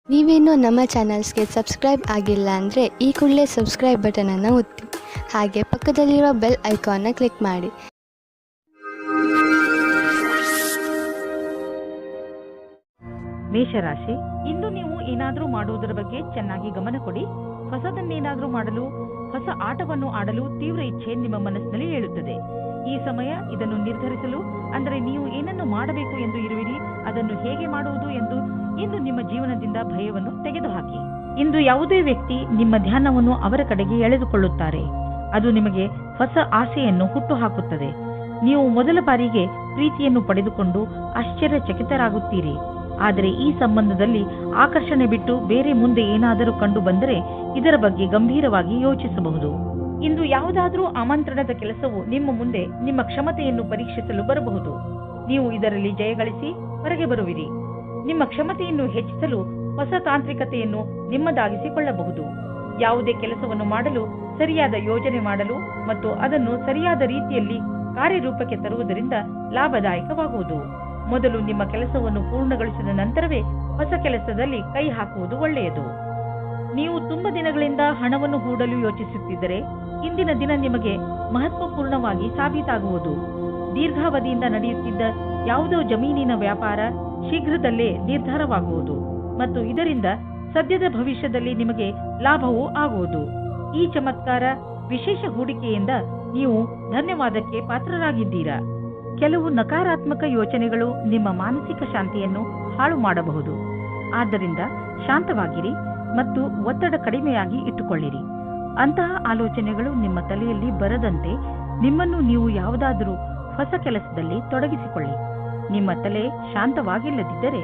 ನೀವೇನೂ ನಮ್ಮ ಚಾನಲ್ಸ್ಗೆ ಸಬ್ಸ್ಕ್ರೈಬ್ ಆಗಿಲ್ಲ ಅಂದರೆ ಈ ಕೂಡಲೇ ಸಬ್ಸ್ಕ್ರೈಬ್ ಬಟನನ್ನು ಒತ್ತಿ, ಹಾಗೆ ಪಕ್ಕದಲ್ಲಿರುವ ಬೆಲ್ ಐಕಾನ್ನ ಕ್ಲಿಕ್ ಮಾಡಿ. ಮೇಷರಾಶಿ, ಇಂದು ನೀವು ಏನಾದರೂ ಮಾಡುವುದರ ಬಗ್ಗೆ ಚೆನ್ನಾಗಿ ಗಮನ ಕೊಡಿ. ಹೊಸದನ್ನೇನಾದರೂ ಮಾಡಲು, ಹೊಸ ಆಟವನ್ನು ಆಡಲು ತೀವ್ರ ಇಚ್ಛೆ ನಿಮ್ಮ ಮನಸ್ಸಿನಲ್ಲಿ ಏಳುತ್ತದೆ. ಈ ಸಮಯ ಇದನ್ನು ನಿರ್ಧರಿಸಲು, ಅಂದರೆ ನೀವು ಏನನ್ನು ಮಾಡಬೇಕು ಎಂದು ಇರುವಿರಿ, ಅದನ್ನು ಹೇಗೆ ಮಾಡುವುದು ಎಂದು ಇಂದು ನಿಮ್ಮ ಜೀವನದಿಂದ ಭಯವನ್ನು ತೆಗೆದುಹಾಕಿ. ಇಂದು ಯಾವುದೇ ವ್ಯಕ್ತಿ ನಿಮ್ಮ ಧ್ಯಾನವನ್ನು ಅವರ ಕಡೆಗೆ ಎಳೆದುಕೊಳ್ಳುತ್ತಾರೆ. ಅದು ನಿಮಗೆ ಹೊಸ ಆಸೆಯನ್ನು ಹುಟ್ಟುಹಾಕುತ್ತದೆ. ನೀವು ಮೊದಲ ಬಾರಿಗೆ ಪ್ರೀತಿಯನ್ನು ಪಡೆದುಕೊಂಡು ಆಶ್ಚರ್ಯಚಕಿತರಾಗುತ್ತೀರಿ. ಆದರೆ ಈ ಸಂಬಂಧದಲ್ಲಿ ಆಕರ್ಷಣೆ ಬಿಟ್ಟು ಬೇರೆ ಮುಂದೆ ಏನಾದರೂ ಕಂಡು ಬಂದರೆ ಇದರ ಬಗ್ಗೆ ಗಂಭೀರವಾಗಿ ಯೋಚಿಸಬಹುದು. ಇಂದು ಯಾವುದಾದರೂ ಆಮಂತ್ರಣದ ಕೆಲಸವು ನಿಮ್ಮ ಮುಂದೆ ನಿಮ್ಮ ಕ್ಷಮತೆಯನ್ನು ಪರೀಕ್ಷಿಸಲು ಬರಬಹುದು. ನೀವು ಇದರಲ್ಲಿ ಜಯಗಳಿಸಿ ಹೊರಗೆ ಬರುವಿರಿ. ನಿಮ್ಮ ಕ್ಷಮತೆಯನ್ನು ಹೆಚ್ಚಿಸಲು ಹೊಸ ತಾಂತ್ರಿಕತೆಯನ್ನು ನಿಮ್ಮದಾಗಿಸಿಕೊಳ್ಳಬಹುದು. ಯಾವುದೇ ಕೆಲಸವನ್ನು ಮಾಡಲು ಸರಿಯಾದ ಯೋಜನೆ ಮಾಡಲು ಮತ್ತು ಅದನ್ನು ಸರಿಯಾದ ರೀತಿಯಲ್ಲಿ ಕಾರ್ಯರೂಪಕ್ಕೆ ತರುವುದರಿಂದ ಲಾಭದಾಯಕವಾಗುವುದು. ಮೊದಲು ನಿಮ್ಮ ಕೆಲಸವನ್ನು ಪೂರ್ಣಗೊಳಿಸಿದ ನಂತರವೇ ಹೊಸ ಕೆಲಸದಲ್ಲಿ ಕೈ ಹಾಕುವುದು ಒಳ್ಳೆಯದು. ನೀವು ತುಂಬಾ ದಿನಗಳಿಂದ ಹಣವನ್ನು ಹೂಡಲು ಯೋಚಿಸುತ್ತಿದ್ದರೆ ಇಂದಿನ ದಿನ ನಿಮಗೆ ಮಹತ್ವಪೂರ್ಣವಾಗಿ ಸಾಬೀತಾಗುವುದು. ದೀರ್ಘಾವಧಿಯಿಂದ ನಡೆಯುತ್ತಿದ್ದ ಯಾವುದೋ ಜಮೀನಿನ ವ್ಯಾಪಾರ ಶೀಘ್ರದಲ್ಲೇ ನಿರ್ಧಾರವಾಗುವುದು ಮತ್ತು ಇದರಿಂದ ಸದ್ಯದ ಭವಿಷ್ಯದಲ್ಲಿ ನಿಮಗೆ ಲಾಭವೂ ಆಗುವುದು. ಈ ಚಮತ್ಕಾರ, ವಿಶೇಷ ಹೂಡಿಕೆಯಿಂದ ನೀವು ಧನ್ಯವಾದಕ್ಕೆ ಪಾತ್ರರಾಗಿದ್ದೀರಾ. ಕೆಲವು ನಕಾರಾತ್ಮಕ ಯೋಚನೆಗಳು ನಿಮ್ಮ ಮಾನಸಿಕ ಶಾಂತಿಯನ್ನು ಹಾಳು ಮಾಡಬಹುದು. ಆದ್ದರಿಂದ ಶಾಂತವಾಗಿರಿ ಮತ್ತು ಒತ್ತಡ ಕಡಿಮೆಯಾಗಿ ಇಟ್ಟುಕೊಳ್ಳಿರಿ. ಅಂತಹ ಆಲೋಚನೆಗಳು ನಿಮ್ಮ ತಲೆಯಲ್ಲಿ ಬರದಂತೆ ನಿಮ್ಮನ್ನು ನೀವು ಯಾವುದಾದರೂ ಹೊಸ ಕೆಲಸದಲ್ಲಿ ತೊಡಗಿಸಿಕೊಳ್ಳಿ. ನಿಮ್ಮ ತಲೆ ಶಾಂತವಾಗಿಲ್ಲದಿದ್ದರೆ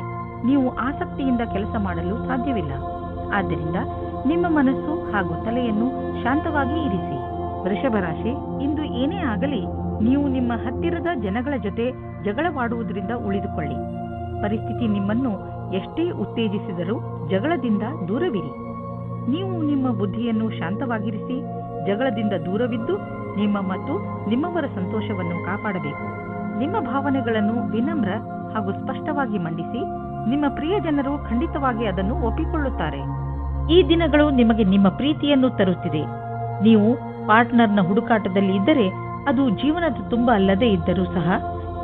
ನೀವು ಆಸಕ್ತಿಯಿಂದ ಕೆಲಸ ಮಾಡಲು ಸಾಧ್ಯವಿಲ್ಲ. ಆದ್ದರಿಂದ ನಿಮ್ಮ ಮನಸ್ಸು ಹಾಗೂ ತಲೆಯನ್ನು ಶಾಂತವಾಗಿ ಇರಿಸಿ. ವೃಷಭ ರಾಶಿ, ಇಂದು ಏನೇ ಆಗಲಿ ನೀವು ನಿಮ್ಮ ಹತ್ತಿರದ ಜನಗಳ ಜೊತೆ ಜಗಳವಾಡುವುದರಿಂದ ಉಳಿದುಕೊಳ್ಳಿ. ಪರಿಸ್ಥಿತಿ ನಿಮ್ಮನ್ನು ಎಷ್ಟೇ ಉತ್ತೇಜಿಸಿದರೂ ಜಗಳದಿಂದ ದೂರವಿರಿ. ನೀವು ನಿಮ್ಮ ಬುದ್ಧಿಯನ್ನು ಶಾಂತವಾಗಿರಿಸಿ ಜಗಳದಿಂದ ದೂರವಿದ್ದು ನಿಮ್ಮ ಮತ್ತು ನಿಮ್ಮವರ ಸಂತೋಷವನ್ನು ಕಾಪಾಡಬೇಕು. ನಿಮ್ಮ ಭಾವನೆಗಳನ್ನು ವಿನಮ್ರ ಹಾಗೂ ಸ್ಪಷ್ಟವಾಗಿ ಮಂಡಿಸಿ. ನಿಮ್ಮ ಪ್ರಿಯ ಜನರು ಖಂಡಿತವಾಗಿ ಅದನ್ನು ಒಪ್ಪಿಕೊಳ್ಳುತ್ತಾರೆ. ಈ ದಿನಗಳು ನಿಮಗೆ ನಿಮ್ಮ ಪ್ರೀತಿಯನ್ನು ತರುತ್ತಿದೆ. ನೀವು ಪಾರ್ಟ್ನರ್ನ ಹುಡುಕಾಟದಲ್ಲಿ ಇದ್ದರೆ ಅದು ಜೀವನದ ತುಂಬ ಅಲ್ಲದೇ ಇದ್ದರೂ ಸಹ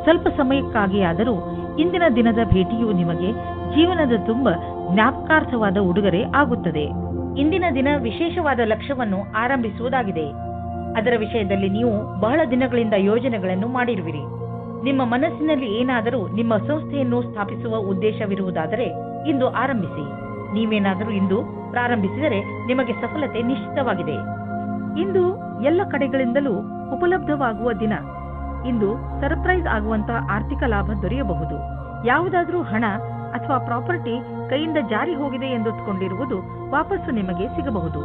ಸ್ವಲ್ಪ ಸಮಯಕ್ಕಾಗಿಯಾದರೂ ಇಂದಿನ ದಿನದ ಭೇಟಿಯು ನಿಮಗೆ ಜೀವನದ ತುಂಬ ಜ್ಞಾಪಕಾರ್ಥವಾದ ಉಡುಗೊರೆ ಆಗುತ್ತದೆ. ಇಂದಿನ ದಿನ ವಿಶೇಷವಾದ ಲಕ್ಷ್ಯವನ್ನು ಆರಂಭಿಸುವುದಾಗಿದೆ. ಅದರ ವಿಷಯದಲ್ಲಿ ನೀವು ಬಹಳ ದಿನಗಳಿಂದ ಯೋಜನೆಗಳನ್ನು ಮಾಡಿರುವಿರಿ. ನಿಮ್ಮ ಮನಸ್ಸಿನಲ್ಲಿ ಏನಾದರೂ ನಿಮ್ಮ ಸಂಸ್ಥೆಯನ್ನು ಸ್ಥಾಪಿಸುವ ಉದ್ದೇಶವಿರುವುದಾದರೆ ಇಂದು ಆರಂಭಿಸಿ. ನೀವೇನಾದರೂ ಇಂದು ಪ್ರಾರಂಭಿಸಿದರೆ ನಿಮಗೆ ಸಫಲತೆ ನಿಶ್ಚಿತವಾಗಿದೆ. ಇಂದು ಎಲ್ಲ ಕಡೆಗಳಿಂದಲೂ ಉಪಲಬ್ಧವಾಗುವ ದಿನ. ಇಂದು ಸರ್ಪ್ರೈಸ್ ಆಗುವಂತ ಆರ್ಥಿಕ ಲಾಭ ದೊರೆಯಬಹುದು. ಯಾವುದಾದ್ರೂ ಹಣ ಅಥವಾ ಪ್ರಾಪರ್ಟಿ ಕೈಯಿಂದ ಜಾರಿ ಹೋಗಿದೆ ಎಂದುಕೊಂಡಿರುವುದು ವಾಪಸ್ಸು ನಿಮಗೆ ಸಿಗಬಹುದು.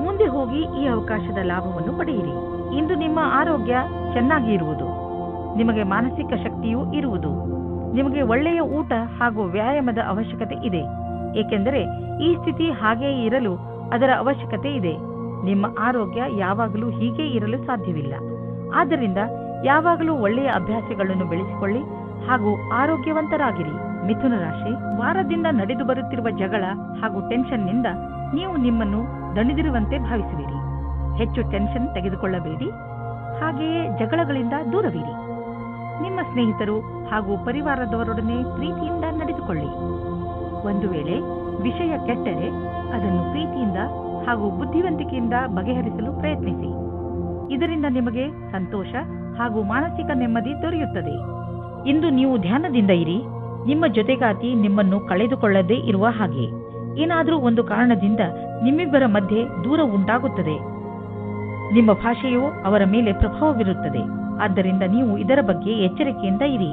ಮುಂದೆ ಹೋಗಿ ಈ ಅವಕಾಶದ ಲಾಭವನ್ನು ಪಡೆಯಿರಿ. ಇಂದು ನಿಮ್ಮ ಆರೋಗ್ಯ ಚೆನ್ನಾಗಿ ಇರುವುದು. ನಿಮಗೆ ಮಾನಸಿಕ ಶಕ್ತಿಯೂ ಇರುವುದು. ನಿಮಗೆ ಒಳ್ಳೆಯ ಊಟ ಹಾಗೂ ವ್ಯಾಯಾಮದ ಅವಶ್ಯಕತೆ ಇದೆ. ಏಕೆಂದರೆ ಈ ಸ್ಥಿತಿ ಹಾಗೆಯೇ ಇರಲು ಅದರ ಅವಶ್ಯಕತೆ ಇದೆ. ನಿಮ್ಮ ಆರೋಗ್ಯ ಯಾವಾಗಲೂ ಹೀಗೆ ಇರಲು ಸಾಧ್ಯವಿಲ್ಲ. ಆದ್ದರಿಂದ ಯಾವಾಗಲೂ ಒಳ್ಳೆಯ ಅಭ್ಯಾಸಗಳನ್ನು ಬೆಳೆಸಿಕೊಳ್ಳಿ ಹಾಗೂ ಆರೋಗ್ಯವಂತರಾಗಿರಿ. ಮಿಥುನ ರಾಶಿ, ವಾರದಿಂದ ನಡೆದು ಬರುತ್ತಿರುವ ಜಗಳ ಹಾಗೂ ಟೆನ್ಷನ್ನಿಂದ ನೀವು ನಿಮ್ಮನ್ನು ದಣಿದಿರುವಂತೆ ಭಾವಿಸುವಿರಿ. ಹೆಚ್ಚು ಟೆನ್ಷನ್ ತೆಗೆದುಕೊಳ್ಳಬೇಡಿ. ಹಾಗೆಯೇ ಜಗಳಗಳಿಂದ ದೂರವಿರಿ. ನಿಮ್ಮ ಸ್ನೇಹಿತರು ಹಾಗೂ ಪರಿವಾರದವರೊಡನೆ ಪ್ರೀತಿಯಿಂದ ನಡೆದುಕೊಳ್ಳಿ. ಒಂದು ವೇಳೆ ವಿಷಯ ಕೆಟ್ಟರೆ ಅದನ್ನು ಪ್ರೀತಿಯಿಂದ ಹಾಗೂ ಬುದ್ಧಿವಂತಿಕೆಯಿಂದ ಬಗೆಹರಿಸಲು ಪ್ರಯತ್ನಿಸಿ. ಇದರಿಂದ ನಿಮಗೆ ಸಂತೋಷ ಹಾಗೂ ಮಾನಸಿಕ ನೆಮ್ಮದಿ ದೊರೆಯುತ್ತದೆ. ಇಂದು ನೀವು ಧ್ಯಾನದಿಂದ ಇರಿ. ನಿಮ್ಮ ಜೊತೆಗಾತಿ ನಿಮ್ಮನ್ನು ಕಳೆದುಕೊಳ್ಳದೇ ಇರುವ ಹಾಗೆ ಏನಾದರೂ ಒಂದು ಕಾರಣದಿಂದ ನಿಮ್ಮಿಬ್ಬರ ಮಧ್ಯೆ ದೂರ ಉಂಟಾಗುತ್ತದೆ. ನಿಮ್ಮ ಭಾಷೆಯು ಅವರ ಮೇಲೆ ಪ್ರಭಾವ ಬೀರುತ್ತದೆ. ಆದ್ದರಿಂದ ನೀವು ಇದರ ಬಗ್ಗೆ ಎಚ್ಚರಿಕೆಯಿಂದ ಇರಿ.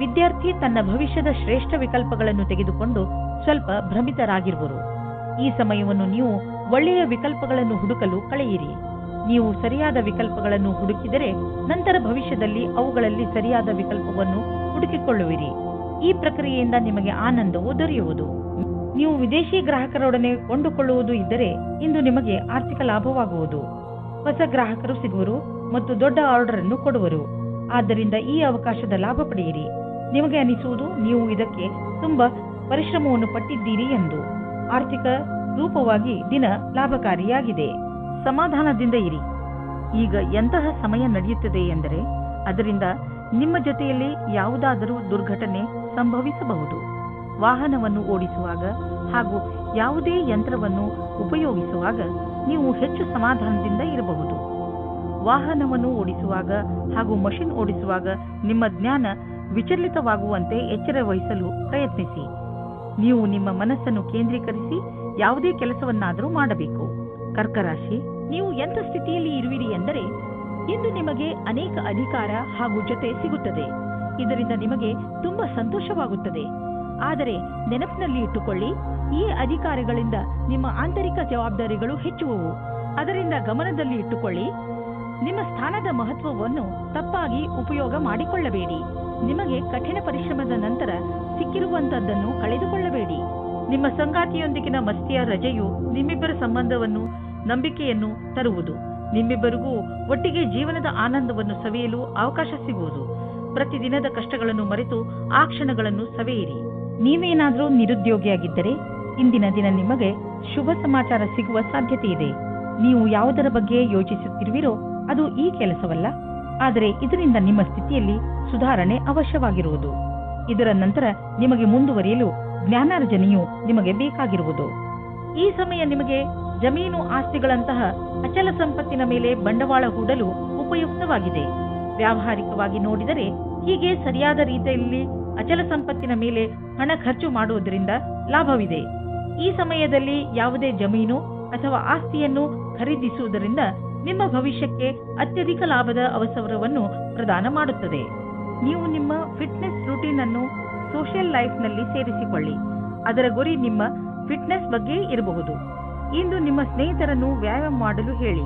ವಿದ್ಯಾರ್ಥಿ ತನ್ನ ಭವಿಷ್ಯದ ಶ್ರೇಷ್ಠ ವಿಕಲ್ಪಗಳನ್ನು ತೆಗೆದುಕೊಂಡು ಸ್ವಲ್ಪ ಭ್ರಮಿತರಾಗಿರುವರು. ಈ ಸಮಯವನ್ನು ನೀವು ಒಳ್ಳೆಯ ವಿಕಲ್ಪಗಳನ್ನು ಹುಡುಕಲು ಕಳೆಯಿರಿ. ನೀವು ಸರಿಯಾದ ವಿಕಲ್ಪಗಳನ್ನು ಹುಡುಕಿದರೆ ನಂತರ ಭವಿಷ್ಯದಲ್ಲಿ ಅವುಗಳಲ್ಲಿ ಸರಿಯಾದ ವಿಕಲ್ಪವನ್ನು ಹುಡುಕಿಕೊಳ್ಳುವಿರಿ. ಈ ಪ್ರಕ್ರಿಯೆಯಿಂದ ನಿಮಗೆ ಆನಂದವು ದೊರೆಯುವುದು. ನೀವು ವಿದೇಶಿ ಗ್ರಾಹಕರೊಡನೆ ಕೊಂಡುಕೊಳ್ಳುವುದು ಇದ್ದರೆ ಇಂದು ನಿಮಗೆ ಆರ್ಥಿಕ ಲಾಭವಾಗುವುದು. ಹೊಸ ಗ್ರಾಹಕರು ಸಿಗುವರು ಮತ್ತು ದೊಡ್ಡ ಆರ್ಡರ್ ಅನ್ನು ಕೊಡುವರು. ಆದ್ದರಿಂದ ಈ ಅವಕಾಶದ ಲಾಭ ಪಡೆಯಿರಿ. ನಿಮಗೆ ಅನಿಸುವುದು ನೀವು ಇದಕ್ಕೆ ತುಂಬಾ ಪರಿಶ್ರಮವನ್ನು ಪಟ್ಟಿದ್ದೀರಿ ಎಂದು. ಆರ್ಥಿಕ ರೂಪವಾಗಿ ದಿನ ಲಾಭಕಾರಿಯಾಗಿದೆ. ಸಮಾಧಾನದಿಂದ ಇರಿ. ಈಗ ಎಂತಹ ಸಮಯ ನಡೆಯುತ್ತದೆ ಎಂದರೆ ಅದರಿಂದ ನಿಮ್ಮ ಜೊತೆಯಲ್ಲಿ ಯಾವುದಾದರೂ ದುರ್ಘಟನೆ ಸಂಭವಿಸಬಹುದು. ವಾಹನವನ್ನು ಓಡಿಸುವಾಗ ಹಾಗೂ ಯಾವುದೇ ಯಂತ್ರವನ್ನು ಉಪಯೋಗಿಸುವಾಗ ನೀವು ಹೆಚ್ಚು ಸಮಾಧಾನದಿಂದ ಇರಬಹುದು. ವಾಹನವನ್ನು ಓಡಿಸುವಾಗ ಹಾಗೂ ಮಷಿನ್ ಓಡಿಸುವಾಗ ನಿಮ್ಮ ಜ್ಞಾನ ವಿಚಲಿತವಾಗುವಂತೆ ಎಚ್ಚರ ವಹಿಸಲು ಪ್ರಯತ್ನಿಸಿ. ನೀವು ನಿಮ್ಮ ಮನಸ್ಸನ್ನು ಕೇಂದ್ರೀಕರಿಸಿ ಯಾವುದೇ ಕೆಲಸವನ್ನಾದರೂ ಮಾಡಬೇಕು. ಕರ್ಕರಾಶಿ, ನೀವು ಎಂಥ ಸ್ಥಿತಿಯಲ್ಲಿ ಇರುವಿರಿ ಎಂದರೆ ಇಂದು ನಿಮಗೆ ಅನೇಕ ಅಧಿಕಾರ ಹಾಗೂ ಜೊತೆ ಸಿಗುತ್ತದೆ. ಇದರಿಂದ ನಿಮಗೆ ತುಂಬಾ ಸಂತೋಷವಾಗುತ್ತದೆ. ಆದರೆ ನೆನಪಿನಲ್ಲಿ ಇಟ್ಟುಕೊಳ್ಳಿ, ಈ ಅಧಿಕಾರಗಳಿಂದ ನಿಮ್ಮ ಆಂತರಿಕ ಜವಾಬ್ದಾರಿಗಳು ಹೆಚ್ಚುವವು. ಅದರಿಂದ ಗಮನದಲ್ಲಿ ಇಟ್ಟುಕೊಳ್ಳಿ, ನಿಮ್ಮ ಸ್ಥಾನದ ಮಹತ್ವವನ್ನು ತಪ್ಪಾಗಿ ಉಪಯೋಗ ಮಾಡಿಕೊಳ್ಳಬೇಡಿ. ನಿಮಗೆ ಕಠಿಣ ಪರಿಶ್ರಮದ ನಂತರ ಸಿಕ್ಕಿರುವಂತದ್ದನ್ನು ಕಳೆದುಕೊಳ್ಳಬೇಡಿ. ನಿಮ್ಮ ಸಂಗಾತಿಯೊಂದಿಗಿನ ಮಸ್ತಿಯ ರಜೆಯು ನಿಮ್ಮಿಬ್ಬರ ಸಂಬಂಧವನ್ನು ನಂಬಿಕೆಯನ್ನು ತರುವುದು. ನಿಮ್ಮಿಬ್ಬರಿಗೂ ಒಟ್ಟಿಗೆ ಜೀವನದ ಆನಂದವನ್ನು ಸವಿಯಲು ಅವಕಾಶ ಸಿಗುವುದು. ಪ್ರತಿದಿನದ ಕಷ್ಟಗಳನ್ನು ಮರೆತು ಆ ಕ್ಷಣಗಳನ್ನು ಸವಿಯಿರಿ. ನೀವೇನಾದರೂ ನಿರುದ್ಯೋಗಿಯಾಗಿದ್ದರೆ ಇಂದಿನ ದಿನ ನಿಮಗೆ ಶುಭ ಸಮಾಚಾರ ಸಿಗುವ ಸಾಧ್ಯತೆ ಇದೆ. ನೀವು ಯಾವುದರ ಬಗ್ಗೆ ಯೋಚಿಸುತ್ತಿರುವಿರೋ ಅದು ಈ ಕೆಲಸವಲ್ಲ, ಆದರೆ ಇದರಿಂದ ನಿಮ್ಮ ಸ್ಥಿತಿಯಲ್ಲಿ ಸುಧಾರಣೆ ಅವಶ್ಯವಾಗಿರುವುದು. ಇದರ ನಂತರ ನಿಮಗೆ ಮುಂದುವರಿಯಲು ಜ್ಞಾನಾರ್ಜನೆಯು ನಿಮಗೆ ಬೇಕಾಗಿರುವುದು. ಈ ಸಮಯ ನಿಮಗೆ ಜಮೀನು ಆಸ್ತಿಗಳಂತಹ ಅಚಲ ಸಂಪತ್ತಿನ ಮೇಲೆ ಬಂಡವಾಳ ಹೂಡಲು ಉಪಯುಕ್ತವಾಗಿದೆ. ವ್ಯಾವಹಾರಿಕವಾಗಿ ನೋಡಿದರೆ ಹೀಗೆ ಸರಿಯಾದ ರೀತಿಯಲ್ಲಿ ಅಚಲ ಸಂಪತ್ತಿನ ಮೇಲೆ ಹಣ ಖರ್ಚು ಮಾಡುವುದರಿಂದ ಲಾಭವಿದೆ. ಈ ಸಮಯದಲ್ಲಿ ಯಾವುದೇ ಜಮೀನು ಅಥವಾ ಆಸ್ತಿಯನ್ನು ಖರೀದಿಸುವುದರಿಂದ ನಿಮ್ಮ ಭವಿಷ್ಯಕ್ಕೆ ಅತ್ಯಧಿಕ ಲಾಭದ ಅವಸರವನ್ನು ಪ್ರದಾನ ಮಾಡುತ್ತದೆ. ನೀವು ನಿಮ್ಮ ಫಿಟ್ನೆಸ್ ರೂಟೀನ್ ಅನ್ನು ಸೋಷಿಯಲ್ ಲೈಫ್ನಲ್ಲಿ ಸೇರಿಸಿಕೊಳ್ಳಿ. ಅದರ ಗುರಿ ನಿಮ್ಮ ಫಿಟ್ನೆಸ್ ಬಗ್ಗೆ ಇರಬಹುದು. ಇಂದು ನಿಮ್ಮ ಸ್ನೇಹಿತರನ್ನು ವ್ಯಾಯಾಮ ಮಾಡಲು ಹೇಳಿ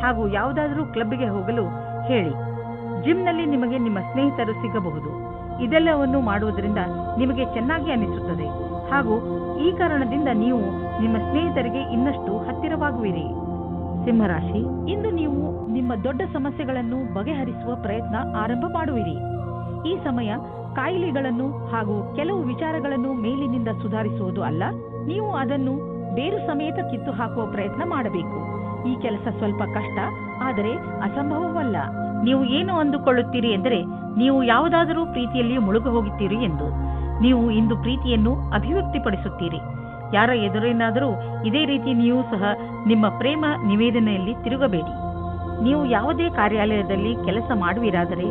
ಹಾಗೂ ಯಾವುದಾದರೂ ಕ್ಲಬ್ಗೆ ಹೋಗಲು ಹೇಳಿ. ಜಿಮ್ನಲ್ಲಿ ನಿಮಗೆ ನಿಮ್ಮ ಸ್ನೇಹಿತರು ಸಿಗಬಹುದು. ಇದೆಲ್ಲವನ್ನು ಮಾಡುವುದರಿಂದ ನಿಮಗೆ ಚೆನ್ನಾಗಿ ಅನಿಸುತ್ತದೆ ಹಾಗೂ ಈ ಕಾರಣದಿಂದ ನೀವು ನಿಮ್ಮ ಸ್ನೇಹಿತರಿಗೆ ಇನ್ನಷ್ಟು ಹತ್ತಿರವಾಗುವಿರಿ. ಸಿಂಹರಾಶಿ, ಇಂದು ನೀವು ನಿಮ್ಮ ದೊಡ್ಡ ಸಮಸ್ಯೆಗಳನ್ನು ಬಗೆಹರಿಸುವ ಪ್ರಯತ್ನ ಆರಂಭ ಮಾಡುವಿರಿ. ಈ ಸಮಯ ಕಾಯಿಲೆಗಳನ್ನು ಹಾಗೂ ಕೆಲವು ವಿಚಾರಗಳನ್ನು ಮೇಲಿನಿಂದ ಸುಧಾರಿಸುವುದು ಅಲ್ಲ, ನೀವು ಅದನ್ನು ಬೇರು ಸಮೇತ ಕಿತ್ತು ಹಾಕುವ ಪ್ರಯತ್ನ ಮಾಡಬೇಕು. ಈ ಕೆಲಸ ಸ್ವಲ್ಪ ಕಷ್ಟ, ಆದರೆ ಅಸಂಭವವಲ್ಲ. ನೀವು ಏನು ಅಂದುಕೊಳ್ಳುತ್ತೀರಿ ಎಂದರೆ ನೀವು ಯಾವುದಾದರೂ ಪ್ರೀತಿಯಲ್ಲಿ ಮುಳುಗು ಹೋಗುತ್ತೀರಿ ಎಂದು. ನೀವು ಇಂದು ಪ್ರೀತಿಯನ್ನು ಅಭಿವ್ಯಕ್ತಿಪಡಿಸುತ್ತೀರಿ. ಯಾರ ಎದುರೇನಾದರೂ ಇದೇ ರೀತಿ ನೀವು ಸಹ ನಿಮ್ಮ ಪ್ರೇಮ ನಿವೇದನೆಯಲ್ಲಿ ತಿರುಗಬೇಡಿ. ನೀವು ಯಾವುದೇ ಕಾರ್ಯಾಲಯದಲ್ಲಿ ಕೆಲಸ ಮಾಡುವಿರಾದರೆ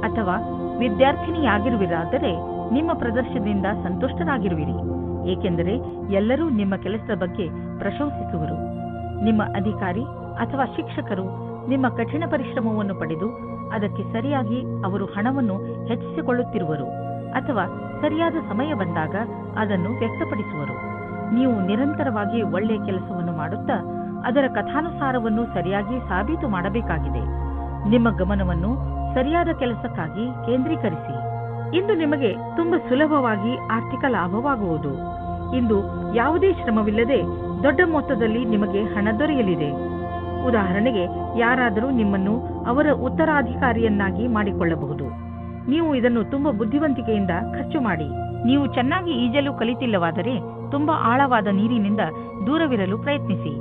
ಅಥವಾ ವಿದ್ಯಾರ್ಥಿನಿಯಾಗಿರುವಿರಾದರೆ ನಿಮ್ಮ ಪ್ರದರ್ಶನದಿಂದ ಸಂತುಷ್ಟರಾಗಿರುವಿರಿ. ಏಕೆಂದರೆ ಎಲ್ಲರೂ ನಿಮ್ಮ ಕೆಲಸದ ಬಗ್ಗೆ ಪ್ರಶಂಸಿಸುವರು. ನಿಮ್ಮ ಅಧಿಕಾರಿ ಅಥವಾ ಶಿಕ್ಷಕರು ನಿಮ್ಮ ಕಠಿಣ ಪರಿಶ್ರಮವನ್ನು ಪಡೆದು ಅದಕ್ಕೆ ಸರಿಯಾಗಿ ಅವರು ಹಣವನ್ನು ಹೆಚ್ಚಿಸಿಕೊಳ್ಳುತ್ತಿರುವರು ಅಥವಾ ಸರಿಯಾದ ಸಮಯ ಬಂದಾಗ ಅದನ್ನು ವ್ಯಕ್ತಪಡಿಸುವರು. ನೀವು ನಿರಂತರವಾಗಿ ಒಳ್ಳೆಯ ಕೆಲಸವನ್ನು ಮಾಡುತ್ತಾ ಅದರ ಕಥಾನುಸಾರವನ್ನು ಸರಿಯಾಗಿ ಸಾಬೀತು ಮಾಡಬೇಕಾಗಿದೆ. ನಿಮ್ಮ ಗಮನವನ್ನು ಸರಿಯಾದ ಕೆಲಸಕ್ಕಾಗಿ ಕೇಂದ್ರೀಕರಿಸಿ. ಇಂದು ನಿಮಗೆ ತುಂಬಾ ಸುಲಭವಾಗಿ ಆರ್ಥಿಕ ಲಾಭವಾಗುವುದು. ಇಂದು ಯಾವುದೇ ಶ್ರಮವಿಲ್ಲದೆ ದೊಡ್ಡ ಮೊತ್ತದಲ್ಲಿ ನಿಮಗೆ ಹಣ ದೊರೆಯಲಿದೆ. ಉದಾಹರಣೆಗೆ, ಯಾರಾದರೂ ನಿಮ್ಮನ್ನು ಅವರ ಉತ್ತರಾಧಿಕಾರಿಯನ್ನಾಗಿ ಮಾಡಿಕೊಳ್ಳಬಹುದು. ನೀವು ಇದನ್ನು ತುಂಬಾ ಬುದ್ಧಿವಂತಿಕೆಯಿಂದ ಖರ್ಚು ಮಾಡಿ. ನೀವು ಚೆನ್ನಾಗಿ ಈಜಲು ಕಲಿತಿಲ್ಲವಾದರೆ ತುಂಬಾ ಆಳವಾದ ನೀರಿನಿಂದ ದೂರವಿರಲು ಪ್ರಯತ್ನಿಸಿ.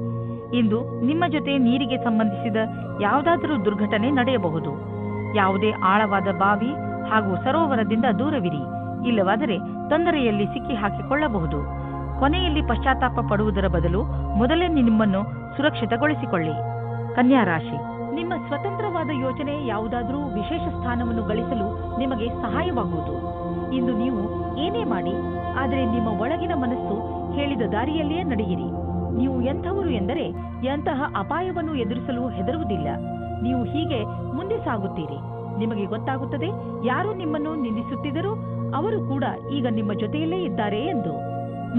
ಇಂದು ನಿಮ್ಮ ಜೊತೆ ನೀರಿಗೆ ಸಂಬಂಧಿಸಿದ ಯಾವುದಾದರೂ ದುರ್ಘಟನೆ ನಡೆಯಬಹುದು. ಯಾವುದೇ ಆಳವಾದ ಬಾವಿ ಹಾಗೂ ಸರೋವರದಿಂದ ದೂರವಿರಿ. ಇಲ್ಲವಾದರೆ ತೊಂದರೆಯಲ್ಲಿ ಸಿಕ್ಕಿ ಹಾಕಿಕೊಳ್ಳಬಹುದು. ಕೊನೆಯಲ್ಲಿ ಪಶ್ಚಾತ್ತಾಪ ಪಡುವುದರ ಬದಲು ಮೊದಲೇ ನಿಮ್ಮನ್ನು ಸುರಕ್ಷಿತಗೊಳಿಸಿಕೊಳ್ಳಿ. ಕನ್ಯಾ ರಾಶಿ, ನಿಮ್ಮ ಸ್ವತಂತ್ರವಾದ ಯೋಚನೆ ಯಾವುದಾದರೂ ವಿಶೇಷ ಸ್ಥಾನವನ್ನು ಗಳಿಸಲು ನಿಮಗೆ ಸಹಾಯವಾಗುವುದು. ಇಂದು ನೀವು ಏನೇ ಮಾಡಿ, ಆದರೆ ನಿಮ್ಮ ಒಳಗಿನ ಮನಸ್ಸು ಹೇಳಿದ ದಾರಿಯಲ್ಲಿಯೇ ನಡೆಯಿರಿ. ನೀವು ಎಂಥವರು ಎಂದರೆ ಎಂತಹ ಅಪಾಯವನ್ನು ಎದುರಿಸಲು ಹೆದರುವುದಿಲ್ಲ. ನೀವು ಹೀಗೆ ಮುಂದೆ ಸಾಗುತ್ತೀರಿ. ನಿಮಗೆ ಗೊತ್ತಾಗುತ್ತದೆ, ಯಾರು ನಿಮ್ಮನ್ನು ನಿಂದಿಸುತ್ತಿದ್ದರೂ ಅವರು ಕೂಡ ಈಗ ನಿಮ್ಮ ಜೊತೆಯಲ್ಲೇ ಇದ್ದಾರೆ ಎಂದು.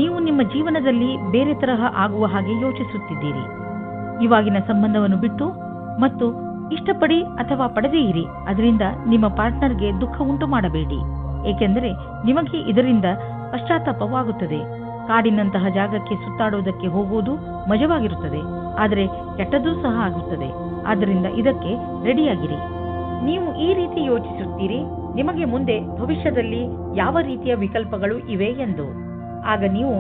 ನೀವು ನಿಮ್ಮ ಜೀವನದಲ್ಲಿ ಬೇರೆ ತರಹ ಆಗುವ ಹಾಗೆ ಯೋಚಿಸುತ್ತಿದ್ದೀರಿ. ಇವಾಗಿನ ಸಂಬಂಧವನ್ನು ಬಿಟ್ಟು ಮತ್ತು ಇಷ್ಟಪಡಿ ಅಥವಾ ಪಡೆದೇ ಇರಿ. ಅದರಿಂದ ನಿಮ್ಮ ಪಾರ್ಟ್ನರ್ಗೆ ದುಃಖ ಉಂಟು ಮಾಡಬೇಡಿ, ಏಕೆಂದರೆ ನಿಮಗೆ ಇದರಿಂದ ಪಶ್ಚಾತ್ತಾಪವಾಗುತ್ತದೆ. ಕಾಡಿನಂತಹ ಜಾಗಕ್ಕೆ ಸುತ್ತಾಡುವುದಕ್ಕೆ ಹೋಗುವುದು ಮಜವಾಗಿರುತ್ತದೆ, ಆದರೆ ಕೆಟ್ಟದ್ದೂ ಸಹ ಆಗುತ್ತದೆ. ಆದ್ದರಿಂದ ಇದಕ್ಕೆ ರೆಡಿಯಾಗಿರಿ. ನೀವು ಈ ರೀತಿ ಯೋಚಿಸುತ್ತೀರಿ, ನಿಮಗೆ ಮುಂದೆ ಭವಿಷ್ಯದಲ್ಲಿ ಯಾವ ರೀತಿಯ ವಿಕಲ್ಪಗಳು ಇವೆ ಎಂದು. ಆಗ ನೀವು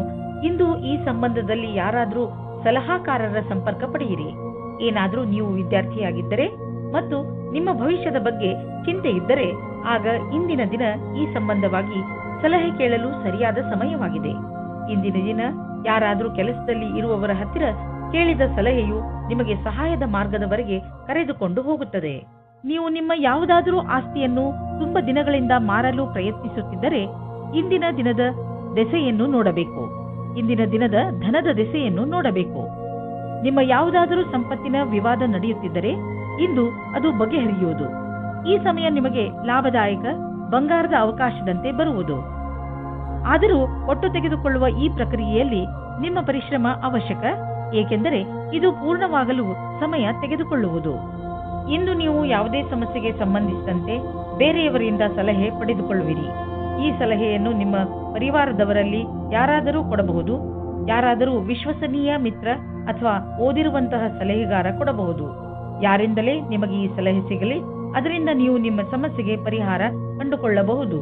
ಇಂದು ಈ ಸಂಬಂಧದಲ್ಲಿ ಯಾರಾದರೂ ಸಲಹಾಕಾರರ ಸಂಪರ್ಕ ಪಡೆಯಿರಿ. ಏನಾದರೂ ನೀವು ವಿದ್ಯಾರ್ಥಿಯಾಗಿದ್ದರೆ ಮತ್ತು ನಿಮ್ಮ ಭವಿಷ್ಯದ ಬಗ್ಗೆ ಚಿಂತೆ ಇದ್ದರೆ ಆಗ ಇಂದಿನ ದಿನ ಈ ಸಂಬಂಧವಾಗಿ ಸಲಹೆ ಕೇಳಲು ಸರಿಯಾದ ಸಮಯವಾಗಿದೆ. ಇಂದಿನ ದಿನ ಯಾರಾದರೂ ಕೆಲಸದಲ್ಲಿ ಇರುವವರ ಹತ್ತಿರ ಕೇಳಿದ ಸಲಹೆಯು ನಿಮಗೆ ಸಹಾಯದ ಮಾರ್ಗದವರೆಗೆ ಕರೆದುಕೊಂಡು ಹೋಗುತ್ತದೆ. ನೀವು ನಿಮ್ಮ ಯಾವುದಾದರೂ ಆಸ್ತಿಯನ್ನು ತುಂಬ ದಿನಗಳಿಂದ ಮಾರಲು ಪ್ರಯತ್ನಿಸುತ್ತಿದ್ದರೆ ಇಂದಿನ ದಿನದ ದೆಸೆಯನ್ನು ನೋಡಬೇಕು. ಇಂದಿನ ದಿನದ ಧನದ ದೆಸೆಯನ್ನು ನೋಡಬೇಕು. ನಿಮ್ಮ ಯಾವುದಾದರೂ ಸಂಪತ್ತಿನ ವಿವಾದ ನಡೆಯುತ್ತಿದ್ದರೆ ಇಂದು ಅದು ಬಗೆಹರಿಯುವುದು. ಈ ಸಮಯ ನಿಮಗೆ ಲಾಭದಾಯಕ ಬಂಗಾರದ ಅವಕಾಶದಂತೆ ಬರುವುದು. ಆದರೂ ಒಟ್ಟು ತೆಗೆದುಕೊಳ್ಳುವ ಈ ಪ್ರಕ್ರಿಯೆಯಲ್ಲಿ ನಿಮ್ಮ ಪರಿಶ್ರಮ ಅವಶ್ಯಕ, ಏಕೆಂದರೆ ಇದು ಪೂರ್ಣವಾಗಲು ಸಮಯ ತೆಗೆದುಕೊಳ್ಳುವುದು. ಇಂದು ನೀವು ಯಾವುದೇ ಸಮಸ್ಯೆಗೆ ಸಂಬಂಧಿಸಿದಂತೆ ಬೇರೆಯವರಿಂದ ಸಲಹೆ ಪಡೆದುಕೊಳ್ಳುವಿರಿ. ಈ ಸಲಹೆಯನ್ನು ನಿಮ್ಮ ಪರಿವಾರದವರಲ್ಲಿ ಯಾರಾದರೂ ಕೊಡಬಹುದು. ಯಾರಾದರೂ ವಿಶ್ವಸನೀಯ ಮಿತ್ರ ಅಥವಾ ಓದಿರುವಂತಹ ಸಲಹೆಗಾರ ಕೊಡಬಹುದು. ಯಾರಿಂದಲೇ ನಿಮಗೆ ಈ ಸಲಹೆ ಸಿಗಲಿ, ಅದರಿಂದ ನೀವು ನಿಮ್ಮ ಸಮಸ್ಯೆಗೆ ಪರಿಹಾರ ಕಂಡುಕೊಳ್ಳಬಹುದು.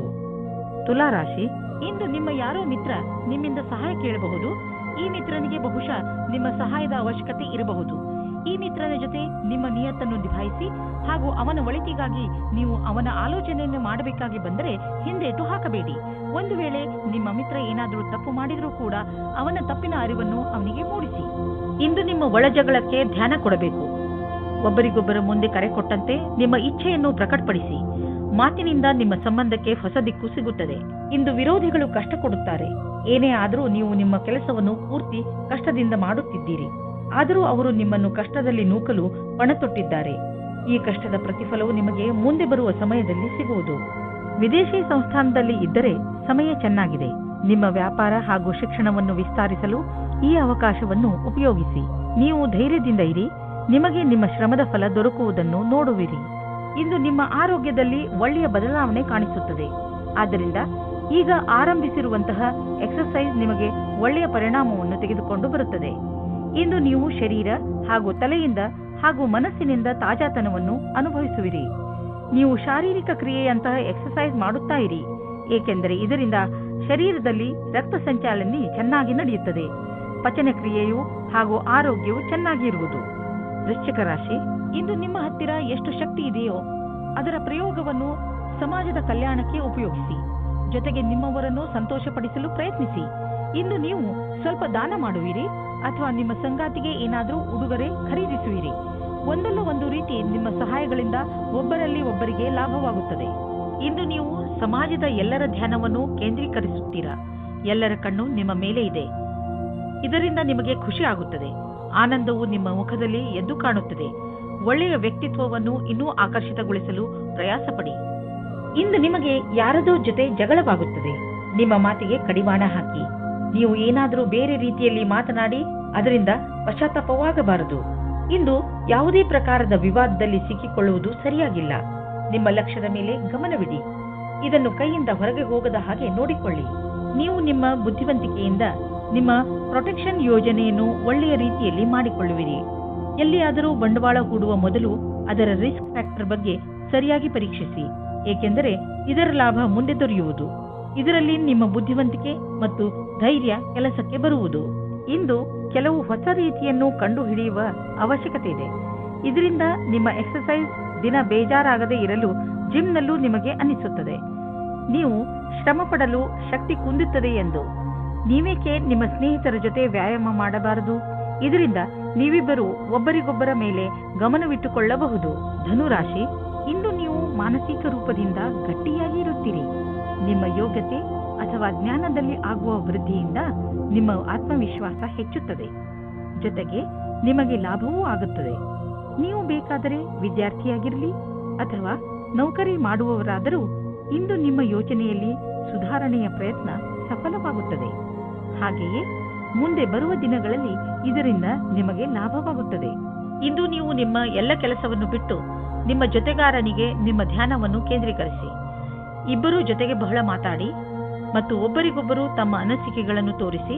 ತುಲಾರಾಶಿ, ಇಂದು ನಿಮ್ಮ ಯಾರೋ ಮಿತ್ರ ನಿಮ್ಮಿಂದ ಸಹಾಯ ಕೇಳಬಹುದು. ಈ ಮಿತ್ರನಿಗೆ ಬಹುಶಃ ನಿಮ್ಮ ಸಹಾಯದ ಅವಶ್ಯಕತೆ ಇರಬಹುದು. ಈ ಮಿತ್ರನ ಜೊತೆ ನಿಮ್ಮ ನಿಯತ್ತನ್ನು ನಿಭಾಯಿಸಿ ಹಾಗೂ ಅವನ ಒಳಿತಿಗಾಗಿ ನೀವು ಅವನ ಆಲೋಚನೆಯನ್ನು ಮಾಡಬೇಕಾಗಿ ಬಂದರೆ ಹಿಂದೇಟು ಹಾಕಬೇಡಿ. ಒಂದು ವೇಳೆ ನಿಮ್ಮ ಮಿತ್ರ ಏನಾದರೂ ತಪ್ಪು ಮಾಡಿದರೂ ಕೂಡ ಅವನ ತಪ್ಪಿನ ಅರಿವನ್ನು ಅವನಿಗೆ ಮೂಡಿಸಿ. ಇಂದು ನಿಮ್ಮ ಒಳಜಗಳಕ್ಕೆ ಧ್ಯಾನ ಕೊಡಬೇಕು. ಒಬ್ಬರಿಗೊಬ್ಬರ ಮುಂದೆ ಕರೆ ಕೊಟ್ಟಂತೆ ನಿಮ್ಮ ಇಚ್ಛೆಯನ್ನು ಪ್ರಕಟಪಡಿಸಿ. ಮಾತಿನಿಂದ ನಿಮ್ಮ ಸಂಬಂಧಕ್ಕೆ ಹೊಸ ದಿಕ್ಕು ಸಿಗುತ್ತದೆ. ಇಂದು ವಿರೋಧಿಗಳು ಕಷ್ಟ ಕೊಡುತ್ತಾರೆ. ಏನೇ ಆದರೂ ನೀವು ನಿಮ್ಮ ಕೆಲಸವನ್ನು ಪೂರ್ತಿ ಕಷ್ಟದಿಂದ ಮಾಡುತ್ತಿದ್ದೀರಿ. ಆದರೂ ಅವರು ನಿಮ್ಮನ್ನು ಕಷ್ಟದಲ್ಲಿ ನೂಕಲು ಪಣತೊಟ್ಟಿದ್ದಾರೆ. ಈ ಕಷ್ಟದ ಪ್ರತಿಫಲವು ನಿಮಗೆ ಮುಂದೆ ಬರುವ ಸಮಯದಲ್ಲಿ ಸಿಗುವುದು. ವಿದೇಶಿ ಸಂಸ್ಥಾನದಲ್ಲಿ ಇದ್ದರೆ ಸಮಯ ಚೆನ್ನಾಗಿದೆ. ನಿಮ್ಮ ವ್ಯಾಪಾರ ಹಾಗೂ ಶಿಕ್ಷಣವನ್ನು ವಿಸ್ತರಿಸಲು ಈ ಅವಕಾಶವನ್ನು ಉಪಯೋಗಿಸಿ. ನೀವು ಧೈರ್ಯದಿಂದ ಇರಿ. ನಿಮಗೆ ನಿಮ್ಮ ಶ್ರಮದ ಫಲ ದೊರಕುವುದನ್ನು ನೋಡುವಿರಿ. ಇಂದು ನಿಮ್ಮ ಆರೋಗ್ಯದಲ್ಲಿ ಒಳ್ಳೆಯ ಬದಲಾವಣೆ ಕಾಣಿಸುತ್ತದೆ. ಆದ್ದರಿಂದ ಈಗ ಆರಂಭಿಸಿರುವಂತಹ ಎಕ್ಸರ್ಸೈಸ್ ನಿಮಗೆ ಒಳ್ಳೆಯ ಪರಿಣಾಮವನ್ನು ತೆಗೆದುಕೊಂಡು ಬರುತ್ತದೆ. ಇಂದು ನೀವು ಶರೀರ ಹಾಗೂ ತಲೆಯಿಂದ ಹಾಗೂ ಮನಸ್ಸಿನಿಂದ ತಾಜಾತನವನ್ನು ಅನುಭವಿಸುವಿರಿ. ನೀವು ಶಾರೀರಿಕ ಕ್ರಿಯೆಯಂತಹ ಎಕ್ಸರ್ಸೈಸ್ ಮಾಡುತ್ತಾ ಇರಿ, ಏಕೆಂದರೆ ಇದರಿಂದ ಶರೀರದಲ್ಲಿ ರಕ್ತ ಸಂಚಾಲನೆ ಚೆನ್ನಾಗಿ ನಡೆಯುತ್ತದೆ. ಪಚನ ಕ್ರಿಯೆಯು ಹಾಗೂ ಆರೋಗ್ಯವು ಚೆನ್ನಾಗಿರುವುದು. ವೃಶ್ಚಿಕ ರಾಶಿ, ಇಂದು ನಿಮ್ಮ ಹತ್ತಿರ ಎಷ್ಟು ಶಕ್ತಿ ಇದೆಯೋ ಅದರ ಪ್ರಯೋಗವನ್ನು ಸಮಾಜದ ಕಲ್ಯಾಣಕ್ಕೆ ಉಪಯೋಗಿಸಿ. ಜೊತೆಗೆ ನಿಮ್ಮವರನ್ನು ಸಂತೋಷಪಡಿಸಲು ಪ್ರಯತ್ನಿಸಿ. ಇಂದು ನೀವು ಸ್ವಲ್ಪ ದಾನ ಮಾಡುವಿರಿ ಅಥವಾ ನಿಮ್ಮ ಸಂಗಾತಿಗೆ ಏನಾದರೂ ಉಡುಗೊರೆ ಖರೀದಿಸುವಿರಿ. ಒಂದಲ್ಲ ಒಂದು ರೀತಿ ನಿಮ್ಮ ಸಹಾಯಗಳಿಂದ ಒಬ್ಬರಲ್ಲಿ ಒಬ್ಬರಿಗೆ ಲಾಭವಾಗುತ್ತದೆ. ಇಂದು ನೀವು ಸಮಾಜದ ಎಲ್ಲರ ಧ್ಯಾನವನ್ನು ಕೇಂದ್ರೀಕರಿಸುತ್ತೀರಾ. ಎಲ್ಲರ ಕಣ್ಣು ನಿಮ್ಮ ಮೇಲೆ ಇದೆ. ಇದರಿಂದ ನಿಮಗೆ ಖುಷಿ ಆಗುತ್ತದೆ. ಆನಂದವು ನಿಮ್ಮ ಮುಖದಲ್ಲಿ ಎದ್ದು ಕಾಣುತ್ತದೆ. ಒಳ್ಳೆಯ ವ್ಯಕ್ತಿತ್ವವನ್ನು ಇನ್ನೂ ಆಕರ್ಷಿತಗೊಳಿಸಲು ಪ್ರಯಾಸ ಪಡಿ. ಇಂದು ನಿಮಗೆ ಯಾರದೋ ಜೊತೆ ಜಗಳವಾಗುತ್ತದೆ. ನಿಮ್ಮ ಮಾತಿಗೆ ಕಡಿವಾಣ ಹಾಕಿ. ನೀವು ಏನಾದರೂ ಬೇರೆ ರೀತಿಯಲ್ಲಿ ಮಾತನಾಡಿ ಅದರಿಂದ ಪಶ್ಚಾತ್ತಾಪವಾಗಬಾರದು. ಇಂದು ಯಾವುದೇ ಪ್ರಕಾರದ ವಿವಾದದಲ್ಲಿ ಸಿಕ್ಕಿಕೊಳ್ಳುವುದು ಸರಿಯಾಗಿಲ್ಲ. ನಿಮ್ಮ ಲಕ್ಷ್ಯದ ಮೇಲೆ ಗಮನವಿಡಿ. ಇದನ್ನು ಕೈಯಿಂದ ಹೊರಗೆ ಹೋಗದ ಹಾಗೆ ನೋಡಿಕೊಳ್ಳಿ. ನೀವು ನಿಮ್ಮ ಬುದ್ಧಿವಂತಿಕೆಯಿಂದ ನಿಮ್ಮ ಪ್ರೊಟೆಕ್ಷನ್ ಯೋಜನೆಯನ್ನು ಒಳ್ಳೆಯ ರೀತಿಯಲ್ಲಿ ಮಾಡಿಕೊಳ್ಳುವಿರಿ. ಎಲ್ಲಿಯಾದರೂ ಬಂಡವಾಳ ಹೂಡುವ ಮೊದಲು ಅದರ ರಿಸ್ಕ್ ಫ್ಯಾಕ್ಟರ್ ಬಗ್ಗೆ ಸರಿಯಾಗಿ ಪರೀಕ್ಷಿಸಿ, ಏಕೆಂದರೆ ಇದರ ಲಾಭ ಮುಂದೆ ದೊರೆಯುವುದು. ಇದರಲ್ಲಿ ನಿಮ್ಮ ಬುದ್ಧಿವಂತಿಕೆ ಮತ್ತು ಧೈರ್ಯ ಕೆಲಸಕ್ಕೆ ಬರುವುದು. ಇಂದು ಕೆಲವು ಹೊಸ ರೀತಿಯನ್ನು ಕಂಡುಹಿಡಿಯುವ ಅವಶ್ಯಕತೆ ಇದೆ. ಇದರಿಂದ ನಿಮ್ಮ ಎಕ್ಸರ್ಸೈಸ್ ದಿನ ಬೇಜಾರಾಗದೇ ಇರಲು ಜಿಮ್ನಲ್ಲೂ ನಿಮಗೆ ಅನಿಸುತ್ತದೆ. ನೀವು ಶ್ರಮ ಪಡಲು ಶಕ್ತಿ ಕುಂದುತ್ತದೆ ಎಂದು ನೀವೇಕೆ ನಿಮ್ಮ ಸ್ನೇಹಿತರ ಜೊತೆ ವ್ಯಾಯಾಮ ಮಾಡಬಾರದು? ಇದರಿಂದ ನೀವಿಬ್ಬರು ಒಬ್ಬರಿಗೊಬ್ಬರ ಮೇಲೆ ಗಮನವಿಟ್ಟುಕೊಳ್ಳಬಹುದು. ಧನುರಾಶಿ, ಇಂದು ನೀವು ಮಾನಸಿಕ ರೂಪದಿಂದ ಗಟ್ಟಿಯಾಗಿ ಇರುತ್ತೀರಿ. ನಿಮ್ಮ ಯೋಗ್ಯತೆ ಅಥವಾ ಜ್ಞಾನದಲ್ಲಿ ಆಗುವ ವೃದ್ಧಿಯಿಂದ ನಿಮ್ಮ ಆತ್ಮವಿಶ್ವಾಸ ಹೆಚ್ಚುತ್ತದೆ. ಜೊತೆಗೆ ನಿಮಗೆ ಲಾಭವೂ ಆಗುತ್ತದೆ. ನೀವು ಬೇಕಾದರೆ ವಿದ್ಯಾರ್ಥಿಯಾಗಿರಲಿ ಅಥವಾ ನೌಕರಿ ಮಾಡುವವರಾದರೂ ಇಂದು ನಿಮ್ಮ ಯೋಚನೆಯಲ್ಲಿ ಸುಧಾರಣೆಯ ಪ್ರಯತ್ನ ಸಫಲವಾಗುತ್ತದೆ. ಹಾಗೆಯೇ ಮುಂದೆ ಬರುವ ದಿನಗಳಲ್ಲಿ ಇದರಿಂದ ನಿಮಗೆ ಲಾಭವಾಗುತ್ತದೆ. ಇಂದು ನೀವು ನಿಮ್ಮ ಎಲ್ಲ ಕೆಲಸವನ್ನು ಬಿಟ್ಟು ನಿಮ್ಮ ಜೊತೆಗಾರನಿಗೆ ನಿಮ್ಮ ಧ್ಯಾನವನ್ನು ಕೇಂದ್ರೀಕರಿಸಿ. ಇಬ್ಬರೂ ಜೊತೆಗೆ ಬಹಳ ಮಾತಾಡಿ ಮತ್ತು ಒಬ್ಬರಿಗೊಬ್ಬರು ತಮ್ಮ ಅನಿಸಿಕೆಗಳನ್ನು ತೋರಿಸಿ.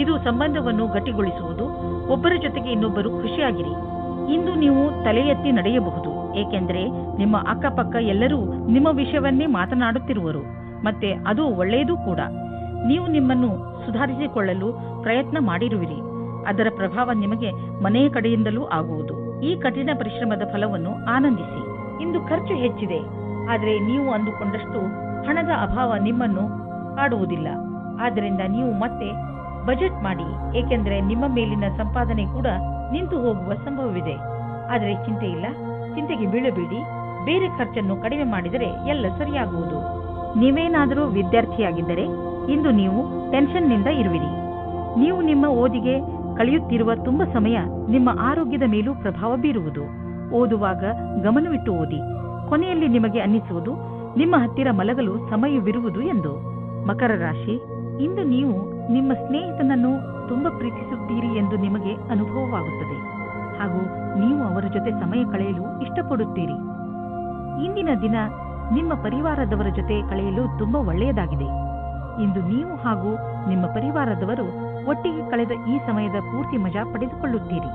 ಇದು ಸಂಬಂಧವನ್ನು ಗಟ್ಟಿಗೊಳಿಸುವುದು. ಒಬ್ಬರ ಜೊತೆಗೆ ಇನ್ನೊಬ್ಬರು ಖುಷಿಯಾಗಿರಿ. ಇಂದು ನೀವು ತಲೆ ಎತ್ತಿ ನಡೆಯಬಹುದು, ಏಕೆಂದರೆ ನಿಮ್ಮ ಅಕ್ಕಪಕ್ಕ ಎಲ್ಲರೂ ನಿಮ್ಮ ವಿಷಯವನ್ನೇ ಮಾತನಾಡುತ್ತಿರುವರು. ಮತ್ತೆ ಅದು ಒಳ್ಳೆಯದೂ ಕೂಡ. ನೀವು ನಿಮ್ಮನ್ನು ಸುಧಾರಿಸಿಕೊಳ್ಳಲು ಪ್ರಯತ್ನ ಮಾಡಿರುವಿರಿ. ಅದರ ಪ್ರಭಾವ ನಿಮಗೆ ಮನೆಯ ಕಡೆಯಿಂದಲೂ ಆಗುವುದು. ಈ ಕಠಿಣ ಪರಿಶ್ರಮದ ಫಲವನ್ನು ಆನಂದಿಸಿ. ಇಂದು ಖರ್ಚು ಹೆಚ್ಚಿದೆ, ಆದರೆ ನೀವು ಅಂದುಕೊಂಡಷ್ಟು ಹಣದ ಅಭಾವ ನಿಮ್ಮನ್ನು ಕಾಡುವುದಿಲ್ಲ. ಆದ್ದರಿಂದ ನೀವು ಮತ್ತೆ ಬಜೆಟ್ ಮಾಡಿ, ಏಕೆಂದರೆ ನಿಮ್ಮ ಮೇಲಿನ ಸಂಪಾದನೆ ಕೂಡ ನಿಂತು ಹೋಗುವ ಸಂಭವವಿದೆ. ಆದರೆ ಚಿಂತೆ ಇಲ್ಲ, ಚಿಂತೆಗೆ ಬೀಳಬೇಡಿ. ಬೇರೆ ಖರ್ಚನ್ನು ಕಡಿಮೆ ಮಾಡಿದರೆ ಎಲ್ಲ ಸರಿಯಾಗುವುದು. ನೀವೇನಾದರೂ ವಿದ್ಯಾರ್ಥಿಯಾಗಿದ್ದರೆ ಇಂದು ನೀವು ಟೆನ್ಷನ್ನಿಂದ ಇರುವಿರಿ. ನೀವು ನಿಮ್ಮ ಓದಿಗೆ ಕಳೆಯುತ್ತಿರುವ ತುಂಬ ಸಮಯ ನಿಮ್ಮ ಆರೋಗ್ಯದ ಮೇಲೂ ಪ್ರಭಾವ ಬೀರುವುದು. ಓದುವಾಗ ಗಮನವಿಟ್ಟು ಓದಿ. ಕೊನೆಯಲ್ಲಿ ನಿಮಗೆ ಅನ್ನಿಸುವುದು ನಿಮ್ಮ ಹತ್ತಿರ ಮಲಗಲು ಸಮಯವಿರುವುದು ಎಂದು. ಮಕರ ರಾಶಿ, ಇಂದು ನೀವು ನಿಮ್ಮ ಸ್ನೇಹಿತನನ್ನು ತುಂಬ ಪ್ರೀತಿಸುತ್ತೀರಿ ಎಂದು ನಿಮಗೆ ಅನುಭವವಾಗುತ್ತದೆ ಹಾಗೂ ನೀವು ಅವರ ಜೊತೆ ಸಮಯ ಕಳೆಯಲು ಇಷ್ಟಪಡುತ್ತೀರಿ. ಇಂದಿನ ದಿನ ನಿಮ್ಮ ಪರಿವಾರದವರ ಜೊತೆ ಕಳೆಯಲು ತುಂಬ ಒಳ್ಳೆಯದಾಗಿದೆ. ಇಂದು ನೀವು ಹಾಗೂ ನಿಮ್ಮ ಪರಿವಾರದವರು ಒಟ್ಟಿಗೆ ಕಳೆದ ಈ ಸಮಯದ ಪೂರ್ತಿ ಮಜಾ ಪಡೆದುಕೊಳ್ಳುತ್ತೀರಿ.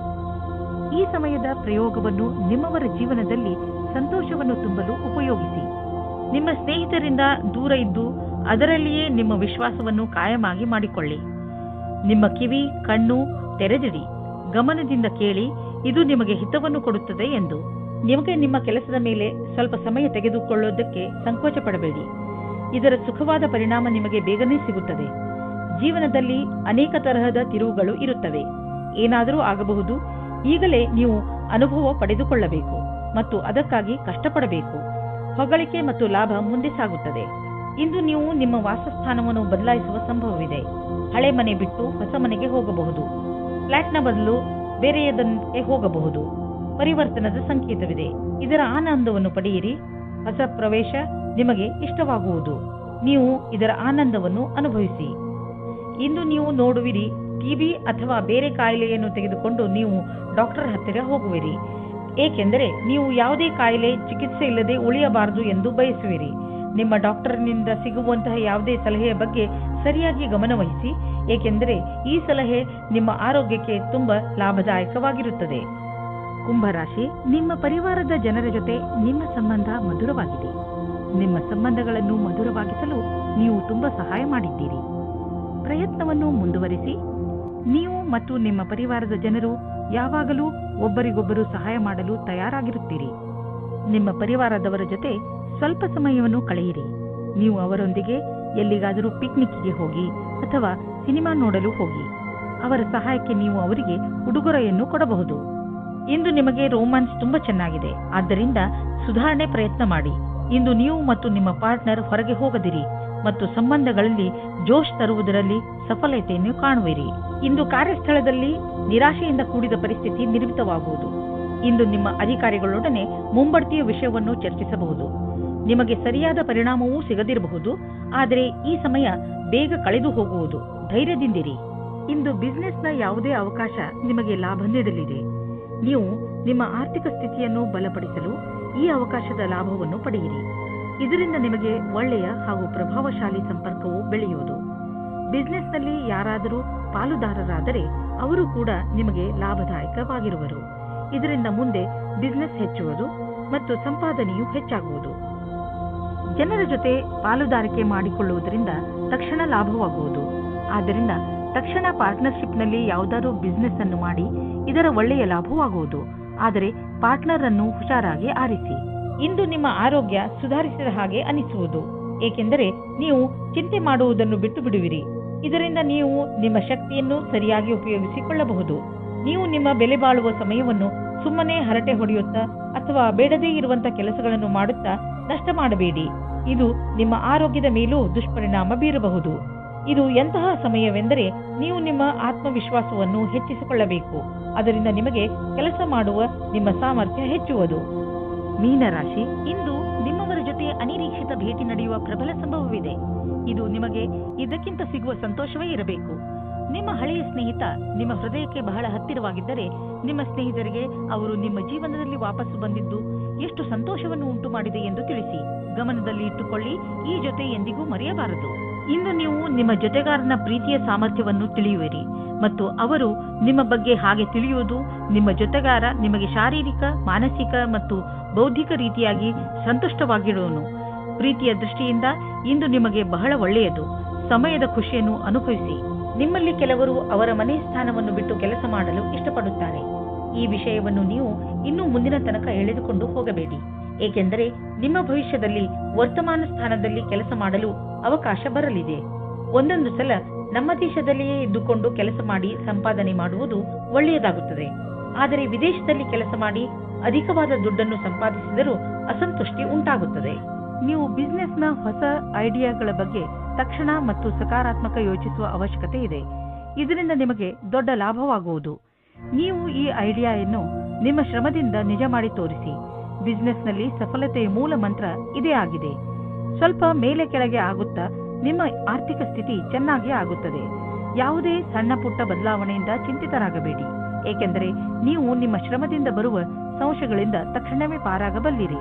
ಈ ಸಮಯದ ಪ್ರಯೋಗವನ್ನು ನಿಮ್ಮವರ ಜೀವನದಲ್ಲಿ ಸಂತೋಷವನ್ನು ತುಂಬಲು ಉಪಯೋಗಿಸಿ. ನಿಮ್ಮ ಸ್ನೇಹಿತರಿಂದ ದೂರ ಇದ್ದು ಅದರಲ್ಲಿಯೇ ನಿಮ್ಮ ವಿಶ್ವಾಸವನ್ನು ಕಾಯಮಾಗಿ ಮಾಡಿಕೊಳ್ಳಿ. ನಿಮ್ಮ ಕಿವಿ, ಕಣ್ಣು ತೆರೆದಿಡಿ. ಗಮನದಿಂದ ಕೇಳಿ, ಇದು ನಿಮಗೆ ಹಿತವನ್ನು ಕೊಡುತ್ತದೆ ಎಂದು. ನಿಮಗೆ ನಿಮ್ಮ ಕೆಲಸದ ಮೇಲೆ ಸ್ವಲ್ಪ ಸಮಯ ತೆಗೆದುಕೊಳ್ಳೋದಕ್ಕೆ ಸಂಕೋಚ ಪಡಬೇಡಿ. ಇದರ ಸುಖವಾದ ಪರಿಣಾಮ ನಿಮಗೆ ಬೇಗನೆ ಸಿಗುತ್ತದೆ. ಜೀವನದಲ್ಲಿ ಅನೇಕ ತರಹದ ತಿರುವುಗಳು ಇರುತ್ತವೆ. ಏನಾದರೂ ಆಗಬಹುದು. ಈಗಲೇ ನೀವು ಅನುಭವ ಪಡೆದುಕೊಳ್ಳಬೇಕು ಮತ್ತು ಅದಕ್ಕಾಗಿ ಕಷ್ಟಪಡಬೇಕು. ಹೊಗಳಿಕೆ ಮತ್ತು ಲಾಭ ಮುಂದೆ ಸಾಗುತ್ತದೆ. ಇಂದು ನೀವು ನಿಮ್ಮ ವಾಸಸ್ಥಾನವನ್ನು ಬದಲಾಯಿಸುವ ಸಂಭವವಿದೆ. ಹಳೆ ಮನೆ ಬಿಟ್ಟು ಹೊಸ ಮನೆಗೆ ಹೋಗಬಹುದು. ಫ್ಲಾಟ್ನ ಬದಲು ಬೇರೆಯದಕ್ಕೆ ಹೋಗಬಹುದು. ಪರಿವರ್ತನದ ಸಂಕೇತವಿದೆ. ಇದರ ಆನಂದವನ್ನು ಪಡೆಯಿರಿ. ಹೊಸ ಪ್ರವೇಶ ನಿಮಗೆ ಇಷ್ಟವಾಗುವುದು. ನೀವು ಇದರ ಆನಂದವನ್ನು ಅನುಭವಿಸಿ. ಇಂದು ನೀವು ನೋಡುವಿರಿ, ಟಿಬಿ ಅಥವಾ ಬೇರೆ ಕಾಯಿಲೆಯನ್ನು ತೆಗೆದುಕೊಂಡು ನೀವು ಡಾಕ್ಟರ್ ಹತ್ತಿರ ಹೋಗುವಿರಿ. ಏಕೆಂದರೆ ನೀವು ಯಾವುದೇ ಕಾಯಿಲೆ ಚಿಕಿತ್ಸೆ ಇಲ್ಲದೆ ಉಳಿಯಬಾರದು ಎಂದು ಬಯಸುವಿರಿ. ನಿಮ್ಮ ಡಾಕ್ಟರ್ನಿಂದ ಸಿಗುವಂತಹ ಯಾವುದೇ ಸಲಹೆಯ ಬಗ್ಗೆ ಸರಿಯಾಗಿ ಗಮನವಹಿಸಿ, ಏಕೆಂದರೆ ಈ ಸಲಹೆ ನಿಮ್ಮ ಆರೋಗ್ಯಕ್ಕೆ ತುಂಬ ಲಾಭದಾಯಕವಾಗಿರುತ್ತದೆ. ಕುಂಭರಾಶಿ, ನಿಮ್ಮ ಪರಿವಾರದ ಜನರ ಜೊತೆ ನಿಮ್ಮ ಸಂಬಂಧ ಮಧುರವಾಗಿದೆ. ನಿಮ್ಮ ಸಂಬಂಧಗಳನ್ನು ಮಧುರವಾಗಿಸಲು ನೀವು ತುಂಬ ಸಹಾಯ ಮಾಡಿದ್ದೀರಿ. ಪ್ರಯತ್ನವನ್ನು ಮುಂದುವರಿಸಿ. ನೀವು ಮತ್ತು ನಿಮ್ಮ ಪರಿವಾರದ ಜನರು ಯಾವಾಗಲೂ ಒಬ್ಬರಿಗೊಬ್ಬರು ಸಹಾಯ ಮಾಡಲು ತಯಾರಾಗಿರುತ್ತೀರಿ. ನಿಮ್ಮ ಪರಿವಾರದವರ ಜೊತೆ ಸ್ವಲ್ಪ ಸಮಯವನ್ನು ಕಳೆಯಿರಿ. ನೀವು ಅವರೊಂದಿಗೆ ಎಲ್ಲಿಗಾದರೂ ಪಿಕ್ನಿಕ್ಗೆ ಹೋಗಿ ಅಥವಾ ಸಿನಿಮಾ ನೋಡಲು ಹೋಗಿ. ಅವರ ಸಹಾಯಕ್ಕೆ ನೀವು ಅವರಿಗೆ ಉಡುಗೊರೆಯನ್ನು ಕೊಡಬಹುದು. ಇಂದು ನಿಮಗೆ ರೋಮ್ಯಾನ್ಸ್ ತುಂಬ ಚೆನ್ನಾಗಿದೆ, ಆದ್ದರಿಂದ ಸುಧಾರಣೆ ಪ್ರಯತ್ನ ಮಾಡಿ. ಇಂದು ನೀವು ಮತ್ತು ನಿಮ್ಮ ಪಾರ್ಟ್ನರ್ ಹೊರಗೆ ಹೋಗದಿರಿ ಮತ್ತು ಸಂಬಂಧಗಳಲ್ಲಿ ಜೋಶ್ ತರುವುದರಲ್ಲಿ ಸಫಲತೆಯನ್ನು ಕಾಣುವಿರಿ. ಇಂದು ಕಾರ್ಯಸ್ಥಳದಲ್ಲಿ ನಿರಾಶೆಯಿಂದ ಕೂಡಿದ ಪರಿಸ್ಥಿತಿ ನಿರ್ಮಿತವಾಗುವುದು. ಇಂದು ನಿಮ್ಮ ಅಧಿಕಾರಿಗಳೊಡನೆ ಮುಂಬಡ್ತಿಯ ವಿಷಯವನ್ನು ಚರ್ಚಿಸಬಹುದು. ನಿಮಗೆ ಸರಿಯಾದ ಪರಿಣಾಮವೂ ಸಿಗದಿರಬಹುದು, ಆದರೆ ಈ ಸಮಯ ಬೇಗ ಕಳೆದು ಹೋಗುವುದು. ಧೈರ್ಯದಿಂದಿರಿ. ಇಂದು ಬಿಸಿನೆಸ್ನ ಯಾವುದೇ ಅವಕಾಶ ನಿಮಗೆ ಲಾಭ ನೀಡಲಿದೆ. ನೀವು ನಿಮ್ಮ ಆರ್ಥಿಕ ಸ್ಥಿತಿಯನ್ನು ಬಲಪಡಿಸಲು ಈ ಅವಕಾಶದ ಲಾಭವನ್ನು ಪಡೆಯಿರಿ. ಇದರಿಂದ ನಿಮಗೆ ಒಳ್ಳೆಯ ಹಾಗೂ ಪ್ರಭಾವಶಾಲಿ ಸಂಪರ್ಕವು ಬೆಳೆಯುವುದು. ಬಿಸಿನೆಸ್ನಲ್ಲಿ ಯಾರಾದರೂ ಪಾಲುದಾರರಾದರೆ ಅವರು ಕೂಡ ನಿಮಗೆ ಲಾಭದಾಯಕವಾಗಿರುವರು. ಇದರಿಂದ ಮುಂದೆ ಬಿಸಿನೆಸ್ ಹೆಚ್ಚುವುದು ಮತ್ತು ಸಂಪಾದನೆಯು ಹೆಚ್ಚಾಗುವುದು. ಜನರ ಜೊತೆ ಪಾಲುದಾರಿಕೆ ಮಾಡಿಕೊಳ್ಳುವುದರಿಂದ ತಕ್ಷಣ ಲಾಭವಾಗುವುದು. ಆದ್ದರಿಂದ ತಕ್ಷಣ ಪಾರ್ಟ್ನರ್ಶಿಪ್ನಲ್ಲಿ ಯಾವುದಾದ್ರೂ ಬಿಸಿನೆಸ್ ಅನ್ನು ಮಾಡಿ ಇದರ ಒಳ್ಳೆಯ ಲಾಭವಾಗುವುದು. ಆದರೆ ಪಾರ್ಟ್ನರ್ ಅನ್ನು ಹುಷಾರಾಗಿ ಆರಿಸಿ. ಇಂದು ನಿಮ್ಮ ಆರೋಗ್ಯ ಸುಧಾರಿಸಿದ ಹಾಗೆ ಅನಿಸುವುದು, ಏಕೆಂದರೆ ನೀವು ಚಿಂತೆ ಮಾಡುವುದನ್ನು ಬಿಟ್ಟು ಬಿಡುವಿರಿ. ಇದರಿಂದ ನೀವು ನಿಮ್ಮ ಶಕ್ತಿಯನ್ನು ಸರಿಯಾಗಿ ಉಪಯೋಗಿಸಿಕೊಳ್ಳಬಹುದು. ನೀವು ನಿಮ್ಮ ಬೆಲೆ ಬಾಳುವ ಸಮಯವನ್ನು ಸುಮ್ಮನೆ ಹರಟೆ ಹೊಡೆಯುತ್ತಾ ಅಥವಾ ಬೇಡದೇ ಇರುವಂತ ಕೆಲಸಗಳನ್ನು ಮಾಡುತ್ತಾ ನಷ್ಟ ಮಾಡಬೇಡಿ. ಇದು ನಿಮ್ಮ ಆರೋಗ್ಯದ ಮೇಲೂ ದುಷ್ಪರಿಣಾಮ ಬೀರಬಹುದು. ಇದು ಎಂತಹ ಸಮಯವೆಂದರೆ ನೀವು ನಿಮ್ಮ ಆತ್ಮವಿಶ್ವಾಸವನ್ನು ಹೆಚ್ಚಿಸಿಕೊಳ್ಳಬೇಕು. ಅದರಿಂದ ನಿಮಗೆ ಕೆಲಸ ಮಾಡುವ ನಿಮ್ಮ ಸಾಮರ್ಥ್ಯ ಹೆಚ್ಚುವುದು. ಮೀನರಾಶಿ, ಇಂದು ನಿಮ್ಮವರ ಜೊತೆ ಅನಿರೀಕ್ಷಿತ ಭೇಟಿ ನಡೆಯುವ ಪ್ರಬಲ ಸಂಭವವಿದೆ. ಇದು ನಿಮಗೆ ಇದಕ್ಕಿಂತ ಸಿಗುವ ಸಂತೋಷವೇ ಇರಬೇಕು. ನಿಮ್ಮ ಹಳೆಯ ಸ್ನೇಹಿತ ನಿಮ್ಮ ಹೃದಯಕ್ಕೆ ಬಹಳ ಹತ್ತಿರವಾಗಿದ್ದರೆ ನಿಮ್ಮ ಸ್ನೇಹಿತರಿಗೆ ಅವರು ನಿಮ್ಮ ಜೀವನದಲ್ಲಿ ವಾಪಸ್ಸು ಬಂದಿದ್ದು ಎಷ್ಟು ಸಂತೋಷವನ್ನು ಉಂಟು ಮಾಡಿದೆ ಎಂದು ತಿಳಿಸಿ. ಗಮನದಲ್ಲಿ ಇಟ್ಟುಕೊಳ್ಳಿ, ಈ ಜೊತೆ ಎಂದಿಗೂ ಮರೆಯಬಾರದು. ಇಂದು ನೀವು ನಿಮ್ಮ ಜೊತೆಗಾರನ ಪ್ರೀತಿಯ ಸಾಮರ್ಥ್ಯವನ್ನು ತಿಳಿಯುವಿರಿ ಮತ್ತು ಅವರು ನಿಮ್ಮ ಬಗ್ಗೆ ಹಾಗೆ ತಿಳಿಯುವುದು. ನಿಮ್ಮ ಜೊತೆಗಾರ ನಿಮಗೆ ಶಾರೀರಿಕ, ಮಾನಸಿಕ ಮತ್ತು ಬೌದ್ಧಿಕ ರೀತಿಯಾಗಿ ಸಂತುಷ್ಟವಾಗಿರುವನು. ಪ್ರೀತಿಯ ದೃಷ್ಟಿಯಿಂದ ಇಂದು ನಿಮಗೆ ಬಹಳ ಒಳ್ಳೆಯದು. ಸಮಯದ ಖುಷಿಯನ್ನು ಅನುಭವಿಸಿ. ನಿಮ್ಮಲ್ಲಿ ಕೆಲವರು ಅವರ ಮನೆ ಸ್ಥಾನವನ್ನು ಬಿಟ್ಟು ಕೆಲಸ ಮಾಡಲು ಇಷ್ಟಪಡುತ್ತಾರೆ. ಈ ವಿಷಯವನ್ನು ನೀವು ಇನ್ನೂ ಮುಂದಿನ ತನಕ ಎಳೆದುಕೊಂಡು ಹೋಗಬೇಡಿ, ಏಕೆಂದರೆ ನಿಮ್ಮ ಭವಿಷ್ಯದಲ್ಲಿ ವರ್ತಮಾನ ಸ್ಥಾನದಲ್ಲಿ ಕೆಲಸ ಮಾಡಲು ಅವಕಾಶ ಬರಲಿದೆ. ಒಂದೊಂದು ಸಲ ನಮ್ಮ ದೇಶದಲ್ಲಿಯೇ ಇದ್ದುಕೊಂಡು ಕೆಲಸ ಮಾಡಿ ಸಂಪಾದನೆ ಮಾಡುವುದು ಒಳ್ಳೆಯದಾಗುತ್ತದೆ. ಆದರೆ ವಿದೇಶದಲ್ಲಿ ಕೆಲಸ ಮಾಡಿ ಅಧಿಕವಾದ ದುಡ್ಡನ್ನು ಸಂಪಾದಿಸಿದರೂ ಅಸಂತುಷ್ಟಿ ಉಂಟಾಗುತ್ತದೆ. ನೀವು ಬಿಸಿನೆಸ್ನ ಹೊಸ ಐಡಿಯಾಗಳ ಬಗ್ಗೆ ತಕ್ಷಣ ಮತ್ತು ಸಕಾರಾತ್ಮಕ ಯೋಚಿಸುವ ಅವಶ್ಯಕತೆ ಇದೆ. ಇದರಿಂದ ನಿಮಗೆ ದೊಡ್ಡ ಲಾಭವಾಗುವುದು. ನೀವು ಈ ಐಡಿಯಾವನ್ನು ನಿಮ್ಮ ಶ್ರಮದಿಂದ ನಿಜ ಮಾಡಿ ತೋರಿಸಿ. ಬಿಸಿನೆಸ್ನಲ್ಲಿ ಸಫಲತೆಯ ಮೂಲ ಮಂತ್ರ ಇದೇ ಆಗಿದೆ. ಸ್ವಲ್ಪ ಮೇಲೆ ಕೆಳಗೆ ಆಗುತ್ತಾ ನಿಮ್ಮ ಆರ್ಥಿಕ ಸ್ಥಿತಿ ಚೆನ್ನಾಗಿ ಆಗುತ್ತದೆ. ಯಾವುದೇ ಸಣ್ಣ ಪುಟ್ಟ ಬದಲಾವಣೆಯಿಂದ ಚಿಂತಿತರಾಗಬೇಡಿ, ಏಕೆಂದರೆ ನೀವು ನಿಮ್ಮ ಶ್ರಮದಿಂದ ಬರುವ ಸಂಶಯಗಳಿಂದ ತಕ್ಷಣವೇ ಪಾರಾಗಬಲ್ಲಿರಿ.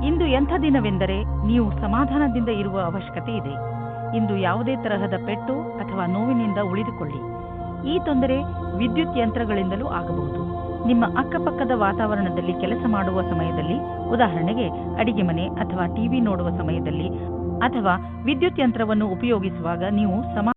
ಇಂದು ಎಂಥ ದಿನವೆಂದರೆ ನೀವು ಸಮಾಧಾನದಿಂದ ಇರುವ ಅವಶ್ಯಕತೆ ಇದೆ. ಇಂದು ಯಾವುದೇ ತರಹದ ಪೆಟ್ಟು ಅಥವಾ ನೋವಿನಿಂದ ಉಳಿದುಕೊಳ್ಳಿ. ಈ ತೊಂದರೆ ವಿದ್ಯುತ್ ಯಂತ್ರಗಳಿಂದಲೂ ಆಗಬಹುದು. ನಿಮ್ಮ ಅಕ್ಕಪಕ್ಕದ ವಾತಾವರಣದಲ್ಲಿ ಕೆಲಸ ಮಾಡುವ ಸಮಯದಲ್ಲಿ, ಉದಾಹರಣೆಗೆ ಅಡಿಗೆ ಮನೆ ಅಥವಾ ಟಿವಿ ನೋಡುವ ಸಮಯದಲ್ಲಿ ಅಥವಾ ವಿದ್ಯುತ್ ಯಂತ್ರವನ್ನು ಉಪಯೋಗಿಸುವಾಗ ನೀವು